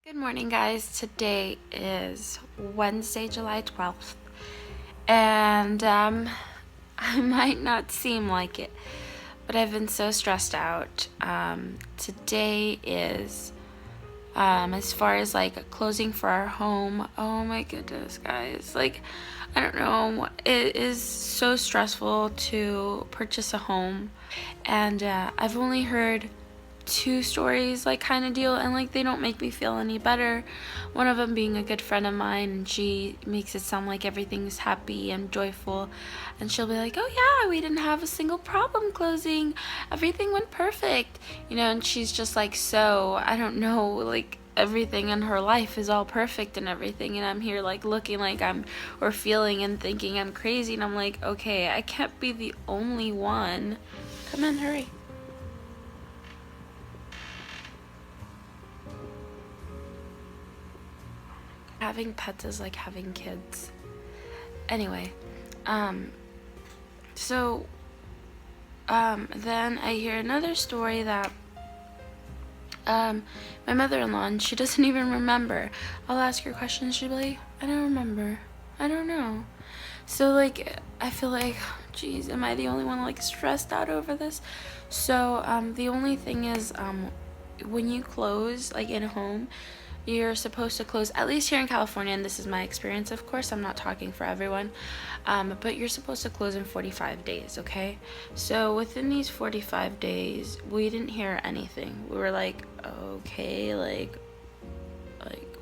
Good morning, guys. Today is Wednesday, July 12th, and I might not seem like it, but I've been so stressed out. Today is, as far as like closing for our home, oh my goodness, guys. Like, I don't know, it is so stressful to purchase a home, and I've only heard two stories like kind of deal, and like they don't make me feel any better. One of them being a good friend of mine, and she makes it sound like everything's happy and joyful, and she'll be like, oh yeah, we didn't have a single problem closing, everything went perfect, and she's just like, so I don't know, like everything in her life is all perfect and everything, and I'm here like looking like or feeling and thinking I'm crazy, and I'm like, okay, I can't be the only one. Come in, hurry. Having pets is like having kids. Anyway, so then I hear another story that my mother-in-law, and she doesn't even remember. I'll ask her questions, she'll be like, I don't remember, I don't know. So like I feel like, geez, am I the only one like stressed out over this? So the only thing is, when you close like in a home, you're supposed to close, at least here in California, and this is my experience, of course, I'm not talking for everyone, but you're supposed to close in 45 days, okay? So within these 45 days, we didn't hear anything. We were like, okay, like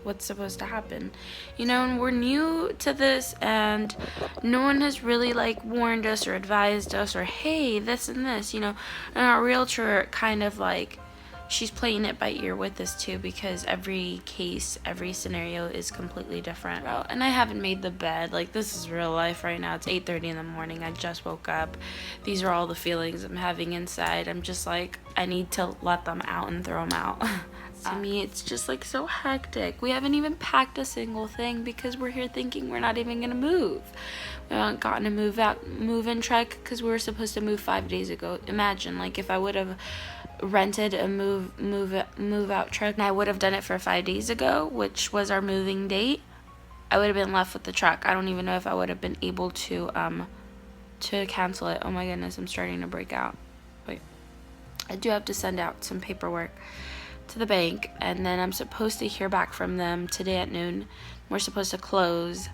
what's supposed to happen, and we're new to this, and no one has really like warned us or advised us or hey, this and this, and our realtor kind of like, she's playing it by ear with us too, because every case, every scenario is completely different. And I haven't made the bed. Like, this is real life right now. It's 8:30 in the morning. I just woke up. These are all the feelings I'm having inside. I'm just like, I need to let them out and throw them out. To me, it's just like so hectic. We haven't even packed a single thing because we're here thinking we're not even gonna move. We haven't gotten a move-in truck because we were supposed to move 5 days ago. Imagine, like, if I would have rented a move out truck and I would have done it for 5 days ago, which was our moving date, I would have been left with the truck. I don't even know if I would have been able to cancel it. Oh my goodness, I'm starting to break out. Wait, I do have to send out some paperwork to the bank, and then I'm supposed to hear back from them today at noon. We're supposed to close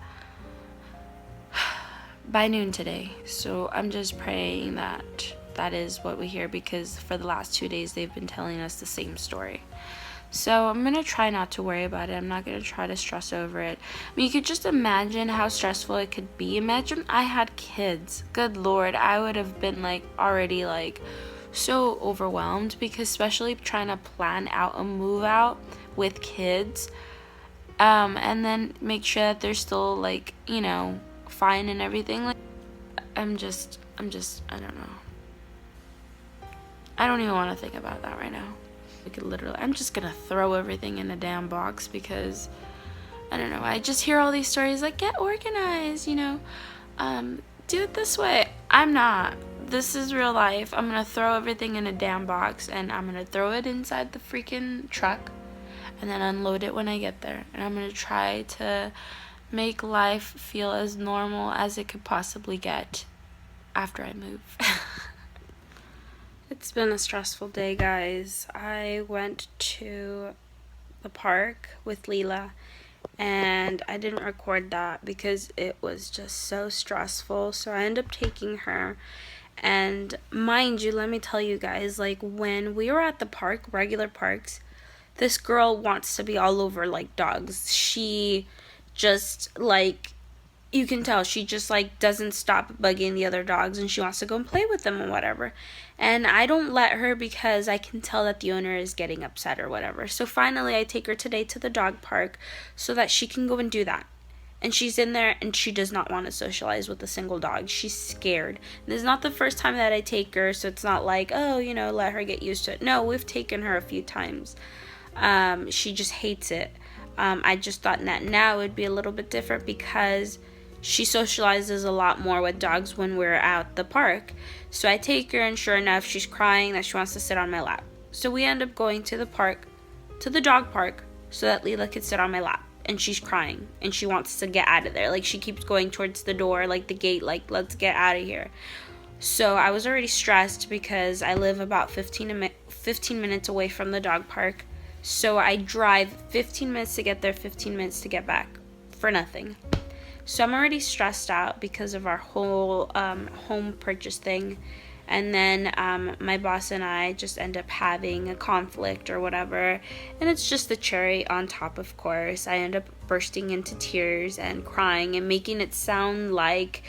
by noon today, so I'm just praying that that is what we hear, because for the last 2 days they've been telling us the same story. So I'm gonna try not to worry about it. I'm not gonna try to stress over it. I mean, you could just imagine how stressful it could be. Imagine I had kids. Good Lord, I would have been like already like so overwhelmed, because especially trying to plan out a move out with kids, and then make sure that they're still like, fine and everything. Like, I'm just I don't know. I don't even want to think about that right now. I'm just gonna throw everything in a damn box, because I don't know, I just hear all these stories like, get organized, do it this way. I'm not. This is real life. I'm gonna throw everything in a damn box, and I'm gonna throw it inside the freaking truck, and then unload it when I get there. And I'm gonna try to make life feel as normal as it could possibly get after I move. It's been a stressful day, guys. I went to the park with Leela, and I didn't record that because it was just so stressful. So I ended up taking her, and mind you, let me tell you guys, like, when we were at the park, regular parks, this girl wants to be all over like dogs. She just like, you can tell she just like doesn't stop bugging the other dogs, and she wants to go and play with them and whatever. And I don't let her because I can tell that the owner is getting upset or whatever. So finally I take her today to the dog park so that she can go and do that. And she's in there, and she does not want to socialize with a single dog. She's scared. And this is not the first time that I take her, so it's not like, oh, let her get used to it. No, we've taken her a few times. She just hates it. I just thought that now it would be a little bit different, because she socializes a lot more with dogs when we're at the park. So I take her, and sure enough, she's crying that she wants to sit on my lap. So we end up going to the park, to the dog park, so that Leela could sit on my lap. And she's crying and she wants to get out of there. Like, she keeps going towards the door, like the gate, like, let's get out of here. So I was already stressed because I live about 15 minutes away from the dog park. So I drive 15 minutes to get there, 15 minutes to get back for nothing. So I'm already stressed out because of our whole home purchase thing. And then my boss and I just end up having a conflict or whatever. And it's just the cherry on top, of course. I end up bursting into tears and crying and making it sound like,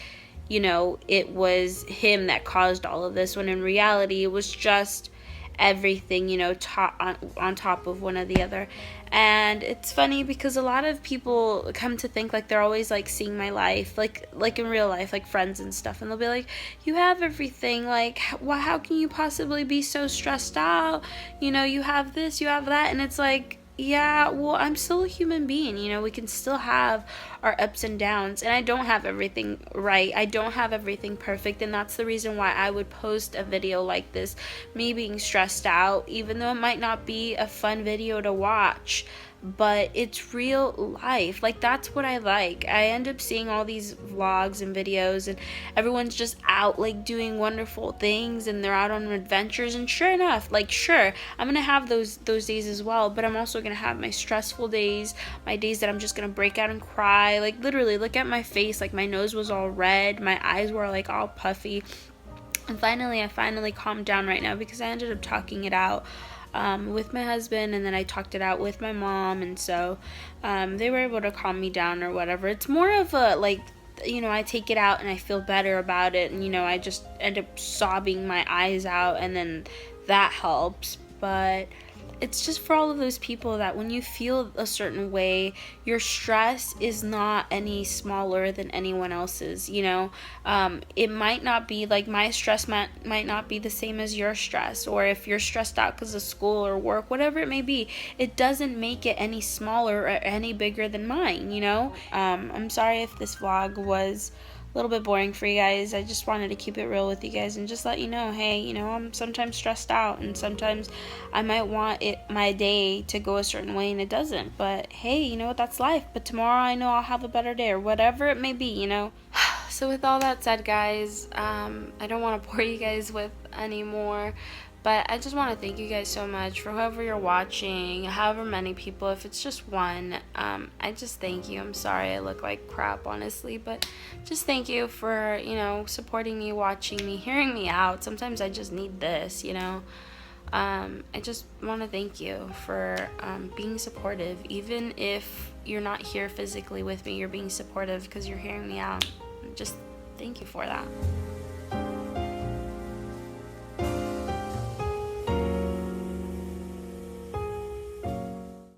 you know, it was him that caused all of this, when in reality it was just everything, you know, on top of one or the other. And it's funny because a lot of people come to think like they're always like seeing my life like in real life, like friends and stuff, and they'll be like, you have everything, like how can you possibly be so stressed out, you know, you have this, you have that. And it's like, yeah, well, I'm still a human being, you know, we can still have our ups and downs, and I don't have everything right, I don't have everything perfect, and that's the reason why I would post a video like this, me being stressed out, even though it might not be a fun video to watch, but it's real life. Like, that's what I like. I end up seeing all these vlogs and videos, and everyone's just out like doing wonderful things, and they're out on adventures, and sure enough, like, sure, I'm gonna have those days as well, but I'm also gonna have my stressful days, my days that I'm just gonna break out and cry. Like, literally, look at my face, like my nose was all red, my eyes were like all puffy. And I finally calmed down right now because I ended up talking it out with my husband, and then I talked it out with my mom, and so they were able to calm me down or whatever. It's more of a, like, you know, I take it out and I feel better about it, and, you know, I just end up sobbing my eyes out, and then that helps. But it's just for all of those people that when you feel a certain way, your stress is not any smaller than anyone else's, you know. It might not be, like, my stress might not be the same as your stress, or if you're stressed out because of school or work, whatever it may be, it doesn't make it any smaller or any bigger than mine, you know. I'm sorry if this vlog was a little bit boring for you guys. I just wanted to keep it real with you guys and just let you know, hey, you know, I'm sometimes stressed out, and sometimes I might want my day to go a certain way and it doesn't, but hey, you know what, that's life. But tomorrow I know I'll have a better day, or whatever it may be, you know. So with all that said, guys, I don't want to bore you guys with any more, but I just want to thank you guys so much for whoever you're watching, however many people, if it's just one, I just thank you. I'm sorry I look like crap, honestly, but just thank you for, you know, supporting me, watching me, hearing me out. Sometimes I just need this, you know. I just want to thank you for being supportive. Even if you're not here physically with me, you're being supportive because you're hearing me out. Just thank you for that.